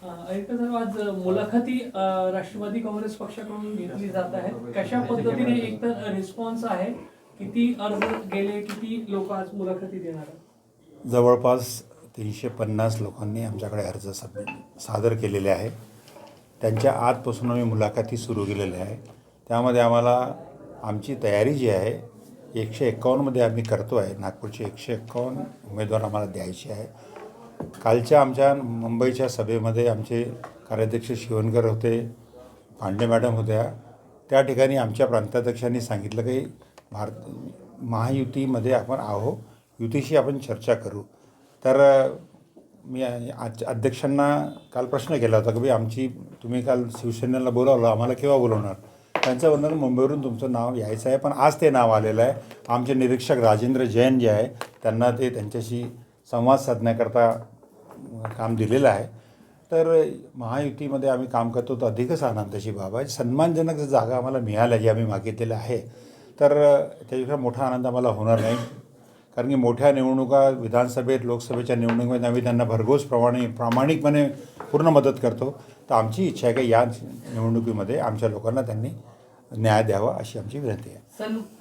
ऐका सर, आज मुलाखती राष्ट्रवादी काँग्रेस पक्षाकडून घेतली जात आहेत. कशा पद्धतीने एकतर रिस्पॉन्स आहे, किती अर्ज गेले, किती लोक आज मुलाखती देणार आहेत? जवळपास 350 लोकांनी आमच्याकडे अर्ज सादर केलेले आहे. त्यांच्या आजपासून आम्ही मुलाखती सुरू केलेल्या आहे. त्यामध्ये आम्हाला आमची तयारी जी आहे 151मध्ये आम्ही करतो आहे. नागपूरचे 151 उमेदवार आम्हाला द्यायचे आहे. कालच्या आमच्या मुंबईच्या सभेमध्ये आमचे कार्याध्यक्ष शिवणकर होते, पांडे मॅडम होत्या. त्या ठिकाणी आमच्या प्रांताध्यक्षांनी सांगितलं की महायुतीमध्ये आपण आहो, युतीशी आपण चर्चा करू. तर मी अध्यक्षांना काल प्रश्न केला होता की तुम्ही काल शिवसेनेला बोलावलं, आम्हाला केव्हा बोलवणार? त्यांचं म्हणणं मुंबईवरून तुमचं नाव यायचं आहे, पण आज ते नाव आलेलं आहे. आमचे निरीक्षक राजेंद्र जैन जे आहे त्यांना ते त्यांच्याशी संवाद साधण्याकरता काम दिलेलं आहे. तर महायुतीमध्ये आम्ही काम करतो तर अधिकच आनंदाची बाब आहे. सन्मानजनक जागा आम्हाला मिळाल्या जी आम्ही मागितलेल्या आहे, तर त्याच्यापेक्षा मोठा आनंद आम्हाला होणार नाही. कारण की मोठ्या निवडणुका विधानसभेत, लोकसभेच्या निवडणुकीमध्ये आम्ही त्यांना प्रामाणिकपणे पूर्ण मदत करतो. तर आमची इच्छा आहे की या निवडणुकीमध्ये आमच्या लोकांना त्यांनी न्याय द्यावा अशी आमची विनंती आहे.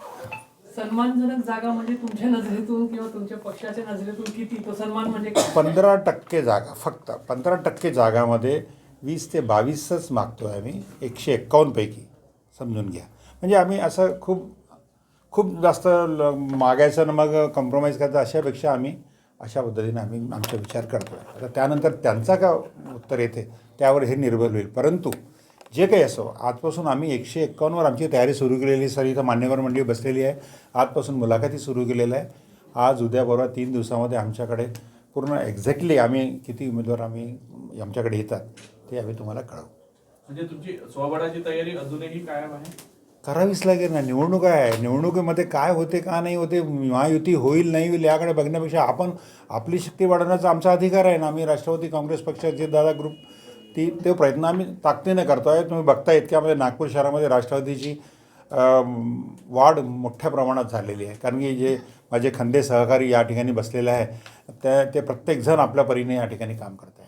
सन्मानजनक जागा म्हणजे तुमच्या नजरेतून किंवा तुमच्या पक्षाच्या नजरेतून किती? तो सन्मान म्हणजे 15% जागा, फक्त 15% जागामध्ये 20 ते 22च मागतो आहे आम्ही 151 पैकी. समजून घ्या. म्हणजे आम्ही असं खूप जास्त मागायचं आणि मग कॉम्प्रोमाइज करायचं अशापेक्षा आम्ही अशा पद्धतीने आम्ही आमचा विचार करतो आहे. आता त्यानंतर त्यांचा का उत्तर येते त्यावर हे निर्भर होईल. परंतु जे काही असो, आजपासून आम्ही 151वर आमची तयारी सुरू केलेली. सर इथं मान्यवर मंडळी बसलेली आहे. आजपासून मुलाखती सुरू केलेल्या आहे. आज उद्या परवा 3 दिवसामध्ये आमच्याकडे पूर्ण एक्झॅक्टली आम्ही किती उमेदवार आमच्याकडे येतात ते आम्ही तुम्हाला कळवू. म्हणजे तुमची स्वबळाची तयारी अजूनही कायम आहे? करावीच लागेल ना. निवडणूक आहे. निवडणुकीमध्ये काय होते का नाही होते, महायुती होईल नाही होईल याकडे बघण्यापेक्षा आपण आपली शक्ती वाढवण्याचा आमचा अधिकार आहे ना. आम्ही राष्ट्रवादी काँग्रेस पक्षाचे दादा ग्रुप ते प्रयत्न आम्ही ताकदीने करतो आहे. तुम्ही बघताय इतक्यामध्ये नागपूर शहरामध्ये राष्ट्रवादीची वाढ मोठ्या प्रमाणात झालेली आहे. कारण की जे माझे खंदे सहकारी या ठिकाणी बसलेले आहे ते प्रत्येकजण आपल्या परीने या ठिकाणी काम करत आहे.